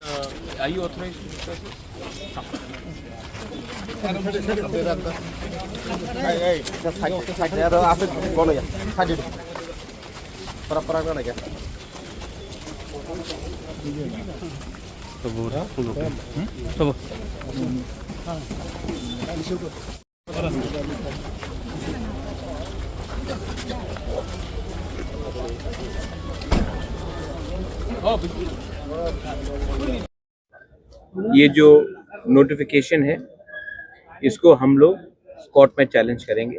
Are you authorized to discuss this? ये जो notification है इसको हम लोग कोर्ट में चैलेंज करेंगे।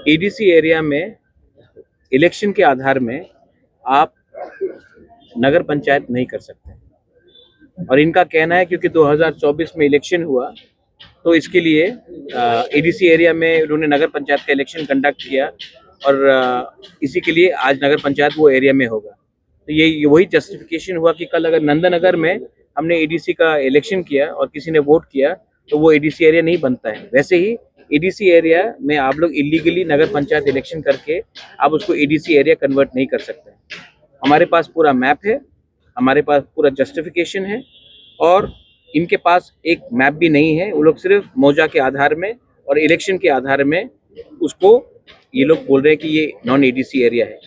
एडीसी एरिया में इलेक्शन के आधार में आप नगर पंचायत नहीं कर सकते और इनका कहना है क्योंकि 2024 में इलेक्शन हुआ तो इसके लिए एडीसी एरिया में उन्होंने नगर पंचायत का इलेक्शन कंडक्ट किया और इसी के लिए आज नगर पंचायत वो एरिया में होगा। तो ये वही जस्टिफिकेशन हुआ कि कल अगर नंदनगर में हमने एडीसी का इलेक्शन किया और किसी ने वोट किया तो वो एडीसी एरिया नहीं बनता है। वैसे ही एडीसी एरिया में आप लोग इलीगली नगर पंचायत इलेक्शन करके आप उसको एडीसी एरिया कन्वर्ट नहीं कर सकते। हमारे पास पूरा मैप है, हमारे पास पूरा जस्टिफिकेशन है और इनके पास एक मैप भी नहीं है। वो लोग सिर्फ मौजा के आधार में और इलेक्शन के आधार में उसको ये लोग बोल रहे हैं कि ये नॉन एडीसी एरिया है।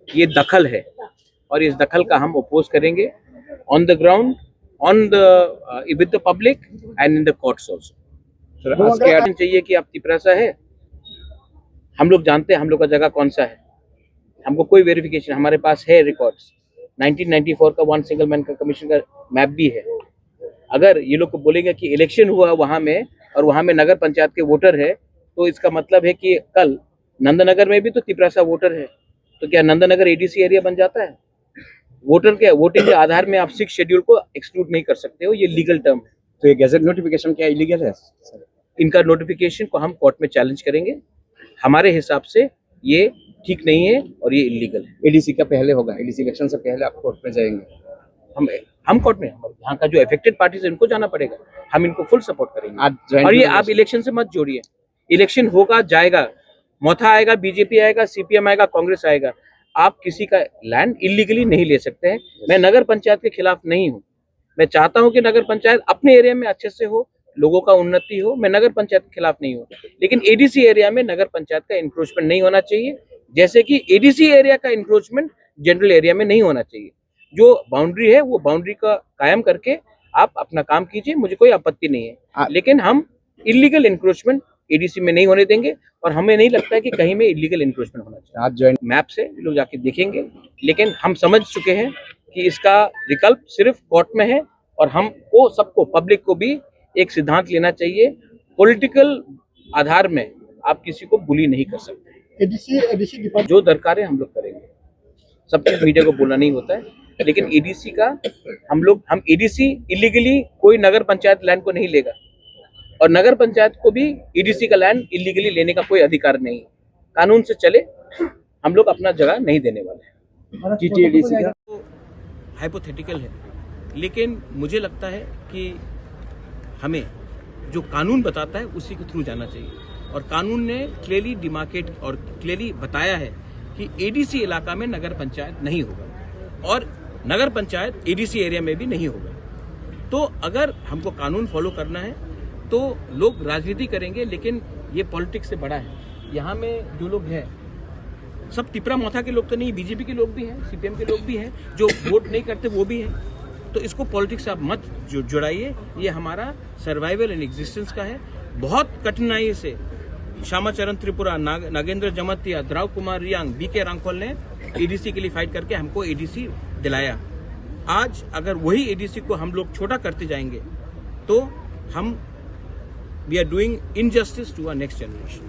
ये दखल है और इस दखल का हम अपोज करेंगे on the ground, on the with the public and in the courts also. आज क्या चाहिए कि आप तिपरासा है, हम लोग जानते हैं हम लोग का जगह कौन सा है, हमको कोई वेरिफिकेशन, हमारे पास है रिकॉर्ड्स 1994 का वन सिंगल मैन का कमीशन का मैप भी है। अगर ये लोग को बोलेंगे कि इलेक्शन हुआ वहां में और वहां में नगर पंचायत के वोटर है तो इसका मतलब है कि कल नंदनगर में भी तो तिपरासा वोटर है, तो क्या नंदनगर एडीसी एरिया बन जाता है? वोटर के वोटिंग के आधार में आप 6 शेड्यूल को एक्सक्लूड नहीं कर सकते हो, ये लीगल टर्म है। तो ये गैजेट नोटिफिकेशन क्या इलीगल है? इनका नोटिफिकेशन को हम कोर्ट में चैलेंज करेंगे। हमारे हिसाब से ये ठीक नहीं है और ये इलीगल है। एडीसी का पहले होगा, एडीसी इलेक्शन से पहले आप कोर्ट में जाएंगे? हम कोर्ट में, यहाँ का जो अफेक्टेड पार्टीज है उनको जाना पड़ेगा, हम इनको फुल सपोर्ट करेंगे। और ये आप इलेक्शन से मत जोड़िए, इलेक्शन होगा जाएगा, मोथा आएगा, बीजेपी आएगा, सीपीएम आएगा, कांग्रेस आएगा, आप किसी का लैंड इलीगली नहीं ले सकते हैं। मैं नगर पंचायत के खिलाफ नहीं हूँ, मैं चाहता हूँ कि नगर पंचायत अपने एरिया में अच्छे से हो, लोगों का उन्नति हो, मैं नगर पंचायत के खिलाफ नहीं हूँ। लेकिन एडीसी एरिया में नगर पंचायत का इंक्रोचमेंट नहीं होना चाहिए, जैसे कि एडीसी एरिया का इंक्रोचमेंट जनरल एरिया में नहीं होना चाहिए। जो बाउंड्री है वो बाउंड्री का कायम करके आप अपना काम कीजिए, मुझे कोई आपत्ति नहीं है। लेकिन हम इलीगल इंक्रोचमेंट एडीसी में नहीं होने देंगे और हमें नहीं लगता है कि कहीं में इलीगल इंक्रोचमेंट होना चाहिए। आप ज्वाइन मैप से लोग जाके देखेंगे, लेकिन हम समझ चुके हैं कि इसका विकल्प सिर्फ कोर्ट में है और हमको सबको, पब्लिक को भी एक सिद्धांत लेना चाहिए, पॉलिटिकल आधार में आप किसी को बुली नहीं कर सकते। एडीसी जो दरकार है हम लोग करेंगे, सब चीज मीडिया को बोलना नहीं होता है, लेकिन एडीसी का हम एडीसी इलीगली कोई नगर पंचायत लैंड को नहीं लेगा और नगर पंचायत को भी एडीसी का लैंड इलीगली लेने का कोई अधिकार नहीं। कानून से चले, हम लोग अपना जगह नहीं देने वाले हैं। जीटीएडीसी का हाइपोथेटिकल है, लेकिन मुझे लगता है कि हमें जो कानून बताता है उसी के थ्रू जाना चाहिए और कानून ने क्लियरली डिमार्केट और क्लियरली बताया है कि एडीसी इलाका में नगर पंचायत नहीं होगा और नगर पंचायत एडीसी एरिया में भी नहीं होगा। तो अगर हमको कानून फॉलो करना है तो लोग राजनीति करेंगे, लेकिन ये पॉलिटिक्स से बड़ा है। यहाँ में जो लोग हैं सब तिपरा मोथा के लोग तो नहीं, बीजेपी के लोग भी हैं, सीपीएम के लोग भी हैं, जो वोट नहीं करते वो भी हैं। तो इसको पॉलिटिक्स से आप मत जुड़ाइए, ये हमारा सर्वाइवल एंड एग्जिस्टेंस का है। बहुत कठिनाई से श्यामाचरण त्रिपुरा, नागेंद्र जमतिया, द्राव कुमार रियांग, बीके रांगफल ने एडीसी के लिए फाइट करके हमको एडीसी दिलाया। आज अगर वही एडीसी को हम लोग छोटा करते जाएंगे तो हम we are doing injustice to our next generation.